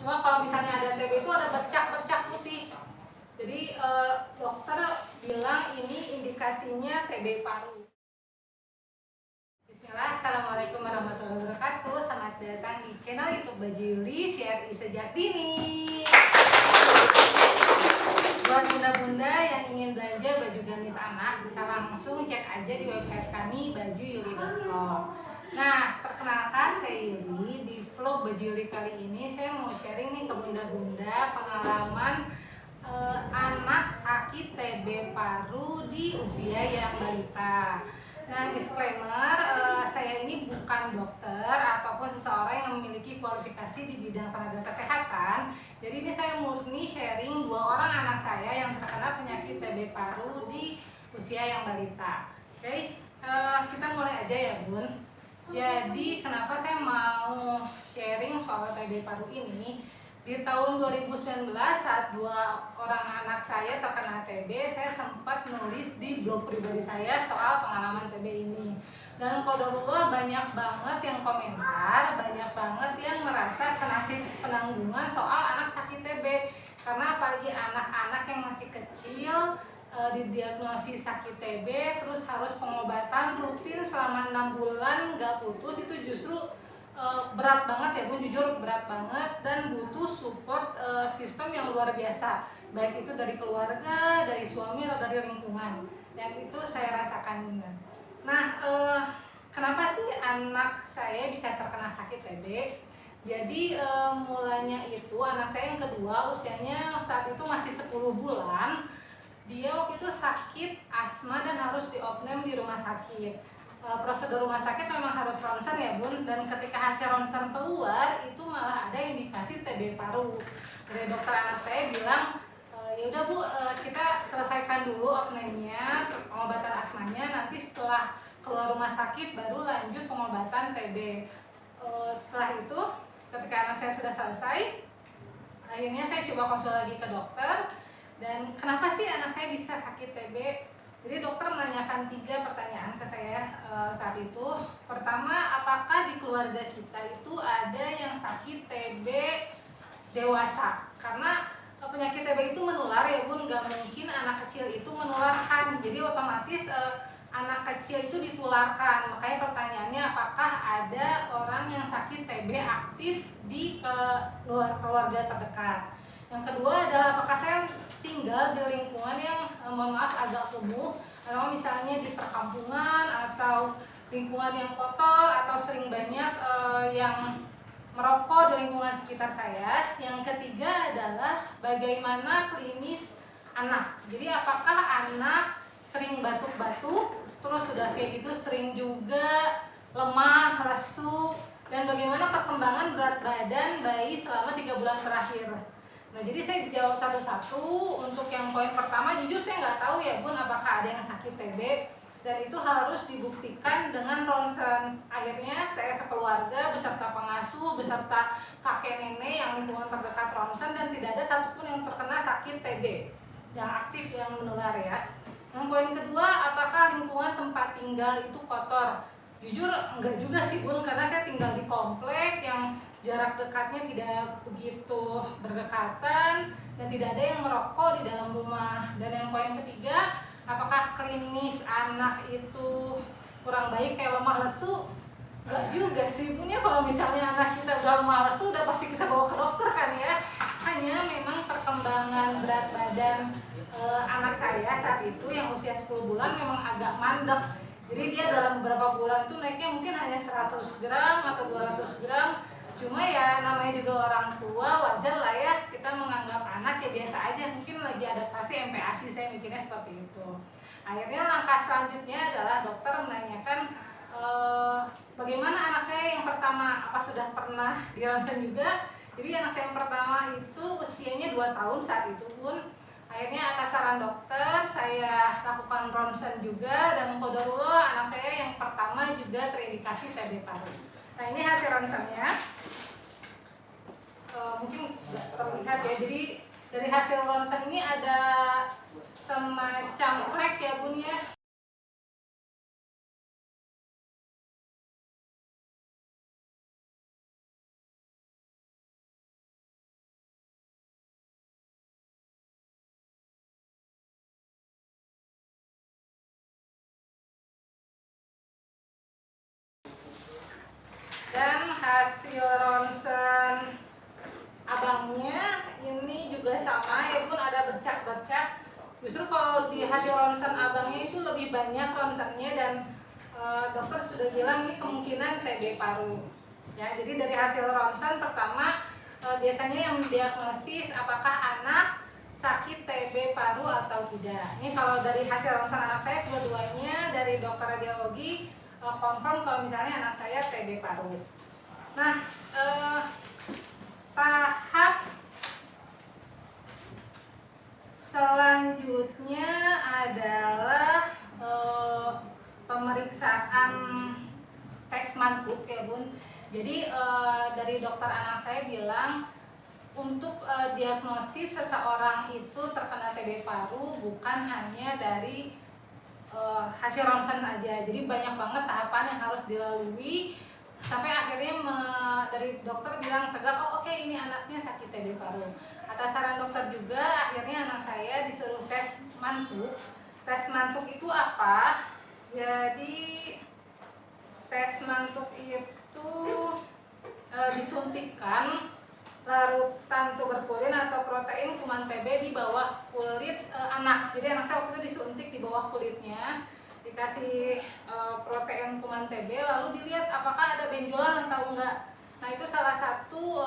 Cuma kalau misalnya ada TB itu ada bercak-bercak putih. Jadi dokter bilang ini indikasinya TB paru. Bismillah, assalamualaikum warahmatullahi wabarakatuh. Selamat datang di channel YouTube Baju Yuli CRI Sejak Dini. Buat bunda-bunda yang ingin belanja baju gamis anak, bisa langsung cek aja di website kami bajuyuli.com. Nah, perkenalkan saya Yuli. Di vlog Baju Yuli kali ini saya mau sharing nih ke bunda-bunda pengalaman anak sakit TB paru di usia yang balita. Nah, disclaimer, saya ini bukan dokter ataupun seseorang yang memiliki kualifikasi di bidang tenaga kesehatan. Jadi ini saya murni sharing 2 orang anak saya yang terkena penyakit TB paru di usia yang balita. Oke, kita mulai aja ya Bun. Jadi kenapa saya mau sharing soal TB paru ini? Di tahun 2019 saat 2 orang anak saya terkena TB, saya sempat nulis di blog pribadi saya soal pengalaman TB ini. Dan qadarullah banyak banget yang komentar, banyak banget yang merasa senasib penanggungan soal anak sakit TB. Karena apalagi anak-anak yang masih kecil didiagnosis sakit TB, terus harus pengobatan rutin selama 6 bulan nggak putus, itu justru berat banget ya Bun, jujur berat banget dan butuh support sistem yang luar biasa, baik itu dari keluarga, dari suami atau dari lingkungan, dan itu saya rasakan. Nah, kenapa sih anak saya bisa terkena sakit TB? Jadi mulanya itu anak saya yang kedua usianya saat itu masih 10 bulan. Dia waktu itu sakit asma dan harus diopname di rumah sakit. Prosedur rumah sakit memang harus ronsen ya Bun, dan ketika hasil ronsen keluar itu malah ada indikasi TB paru. Dari dokter anak saya bilang, ya udah Bu, kita selesaikan dulu opname-nya, pengobatan asmanya, nanti setelah keluar rumah sakit baru lanjut pengobatan TB. Setelah itu ketika anak saya sudah selesai, akhirnya saya coba konsul lagi ke dokter. Dan kenapa sih anak saya bisa sakit TB? Jadi dokter menanyakan 3 pertanyaan ke saya saat itu. Pertama, apakah di keluarga kita itu ada yang sakit TB dewasa? Karena penyakit TB itu menular ya Bun, nggak mungkin anak kecil itu menularkan. Jadi otomatis anak kecil itu ditularkan. Makanya pertanyaannya, apakah ada orang yang sakit TB aktif di keluarga terdekat? Yang kedua adalah apakah saya tinggal di lingkungan yang mohon maaf agak kumuh, atau misalnya di perkampungan atau lingkungan yang kotor, atau sering banyak yang merokok di lingkungan sekitar saya. Yang ketiga adalah bagaimana klinis anak. Jadi apakah anak sering batuk-batuk, terus sudah kayak gitu sering juga lemah, lesu, dan bagaimana perkembangan berat badan bayi selama 3 bulan terakhir. Nah, jadi saya jawab satu-satu. Untuk yang poin pertama, jujur saya nggak tahu ya Bun, apakah ada yang sakit TB, dan itu harus dibuktikan dengan ronsen. Akhirnya saya sekeluarga beserta pengasuh, beserta kakek nenek yang lingkungan terdekat ronsen, dan tidak ada satupun yang terkena sakit TB yang aktif yang menular ya. Yang poin kedua, apakah lingkungan tempat tinggal itu kotor? Jujur enggak juga sih Bun, karena saya tinggal di komplek yang jarak dekatnya tidak begitu berdekatan dan tidak ada yang merokok di dalam rumah. Dan yang poin ketiga, apakah klinis anak itu kurang baik kayak lemah lesu? Enggak juga sih Bun ya, kalau misalnya anak kita udah lemah lesu udah pasti kita bawa ke dokter kan ya. Hanya memang perkembangan berat badan anak saya saat itu yang usia 10 bulan memang agak mandek. Jadi dia dalam beberapa bulan itu naiknya mungkin hanya 100 gram atau 200 gram. Cuma ya namanya juga orang tua, wajar lah ya kita menganggap anak ya biasa aja, mungkin lagi adaptasi MPASI, saya mikirnya seperti itu. Akhirnya langkah selanjutnya adalah dokter menanyakan bagaimana anak saya yang pertama, apa sudah pernah di ronsen juga. Jadi anak saya yang pertama itu usianya 2 tahun saat itu Pun. Akhirnya atas saran dokter saya lakukan ronsen juga, dan qadarullah anak saya yang pertama juga terindikasi TB paru. Nah, ini hasil ronsennya. Mungkin nggak terlihat ya. Jadi dari hasil ronsen ini ada semacam flek ya Bun ya. hasil ronsen abangnya ini juga sama ya Bun, ada bercak-bercak. Justru kalau di hasil ronsen abangnya itu lebih banyak ronsennya, dan dokter sudah bilang ini kemungkinan TB paru. Ya, jadi dari hasil ronsen pertama biasanya yang diagnosis apakah anak sakit TB paru atau tidak. Ini kalau dari hasil ronsen anak saya dua-duanya dari dokter radiologi confirm kalau misalnya anak saya TB paru. Nah, tahap selanjutnya adalah pemeriksaan tes mantuk ya Bun. Jadi dari dokter anak saya bilang untuk diagnosis seseorang itu terkena TB paru bukan hanya dari hasil ronsen aja. Jadi banyak banget tahapan yang harus dilalui sampai akhirnya dari dokter bilang tegak, oh oke, ini anaknya sakit TB paru. Atas saran dokter juga akhirnya anak saya disuruh tes mantuk. Tes mantuk itu apa? Jadi tes mantuk itu disuntikkan larutan tuberkulin atau protein kuman TB di bawah kulit anak. Jadi anak saya waktu itu disuntik di bawah kulitnya, dikasih protein kuman TB, lalu dilihat apakah ada benjolan atau enggak. Nah, itu salah satu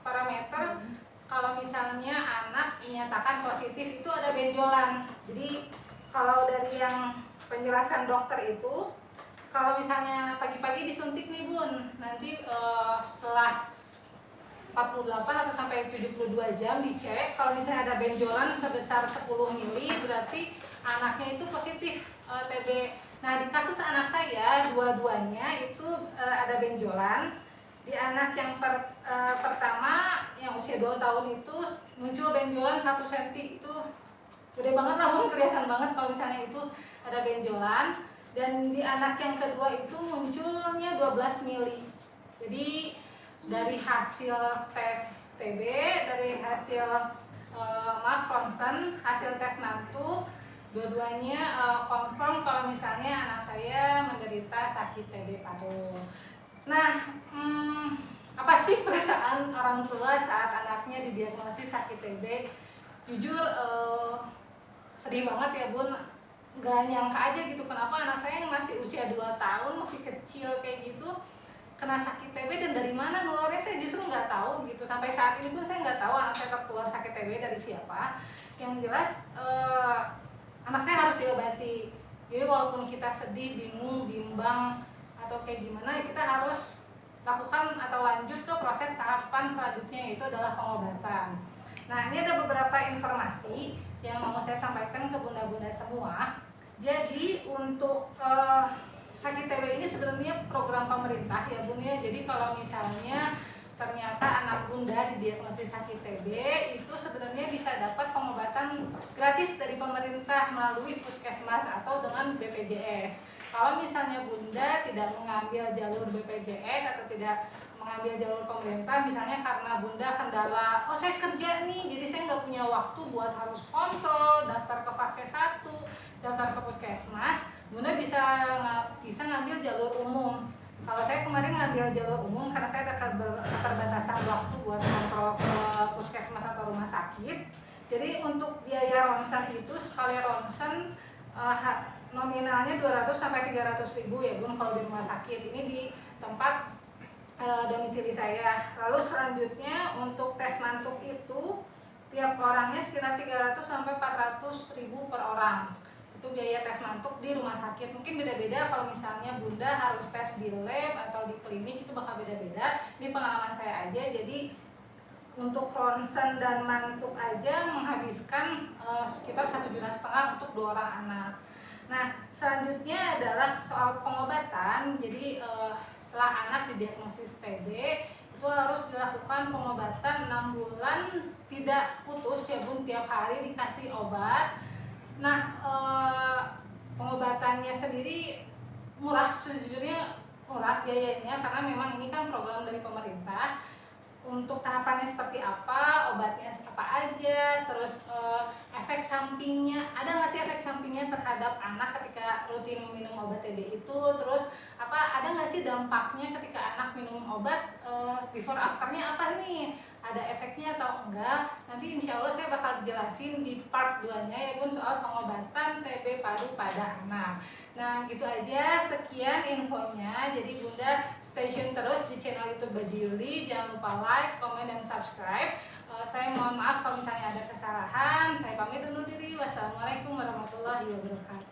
parameter kalau misalnya anak dinyatakan positif itu ada benjolan. Jadi kalau dari yang penjelasan dokter itu, kalau misalnya pagi-pagi disuntik nih Bun, nanti setelah 48 atau sampai 72 jam dicek, kalau misalnya ada benjolan sebesar 10 mili berarti anaknya itu positif TB. Nah, di kasus anak saya dua-duanya itu ada benjolan. Di anak yang pertama yang usia 2 tahun itu muncul benjolan 1 cm, itu gede banget, namun kelihatan banget kalau misalnya itu ada benjolan. Dan di anak yang kedua itu munculnya 12 mili. Jadi dari hasil tes TB, dari hasil ronsen, hasil tes mantuk, dua-duanya confirm kalau misalnya anak saya menderita sakit TB paru. Nah, apa sih perasaan orang tua saat anaknya didiagnosis sakit TB? Jujur sedih banget ya Bun, gak nyangka aja gitu kenapa anak saya yang masih usia 2 tahun, masih kecil kayak gitu kena sakit TB, dan dari mana nulurnya saya justru nggak tahu gitu. Sampai saat ini pun saya nggak tahu anak saya tertular sakit TB dari siapa. Yang jelas anak saya harus diobati. Jadi walaupun kita sedih, bingung, bimbang atau kayak gimana, kita harus lakukan atau lanjut ke proses tahapan selanjutnya, yaitu adalah pengobatan. Nah, ini ada beberapa informasi yang mau saya sampaikan ke bunda-bunda semua. Jadi untuk sakit TB ini sebenarnya program pemerintah ya Bun ya. Jadi kalau misalnya ternyata anak bunda didiagnosis sakit TB, itu sebenarnya bisa dapat pengobatan gratis dari pemerintah melalui puskesmas atau dengan BPJS. Kalau misalnya bunda tidak mengambil jalur BPJS atau tidak mengambil jalur pemerintah, misalnya karena bunda kendala, oh saya kerja nih, jadi saya nggak punya waktu buat harus kontrol, daftar ke Vaskes 1, daftar ke puskesmas, bunda bisa ngambil jalur umum. Kalau saya kemarin ngambil jalur umum karena saya ada keterbatasan waktu buat kontrol ke puskesmas atau rumah sakit. Jadi untuk biaya ronsen itu sekali ronsen nominalnya 200 sampai 300 ribu ya Bun kalau di rumah sakit. Ini di tempat domisili saya. Lalu selanjutnya untuk tes mantuk itu tiap orangnya sekitar 300 sampai 400 ribu per orang. Itu biaya tes mantuk di rumah sakit. Mungkin beda-beda kalau misalnya bunda harus tes di lab atau di klinik, itu bakal beda-beda. Ini pengalaman saya aja. Jadi untuk ronsen dan mantuk aja menghabiskan sekitar 1,5 juta untuk 2 orang anak. Nah, selanjutnya adalah soal pengobatan. Jadi setelah anak didiagnosis TB, itu harus dilakukan pengobatan 6 bulan tidak putus ya Bun, tiap hari dikasih obat. Nah, pengobatannya sendiri murah, sejujurnya murah biayanya karena memang ini kan program dari pemerintah. Untuk tahapannya seperti apa, obatnya apa aja, terus efek sampingnya, ada nggak sih efek sampingnya terhadap anak ketika rutin minum obat TB itu, terus ada nggak sih sih dampaknya ketika anak minum obat, before afternya apa nih, ada efeknya atau enggak. Nanti insya Allah saya bakal jelasin di part 2 nya ya Bun, soal pengobatan TB paru pada anak. Nah gitu aja, sekian infonya. Jadi Bunda stay tune terus di channel YouTube Baju Yuli, jangan lupa like, comment, dan subscribe. Saya mohon maaf kalau misalnya ada kesalahan. Saya pamit undur diri. Wassalamualaikum warahmatullahi wabarakatuh.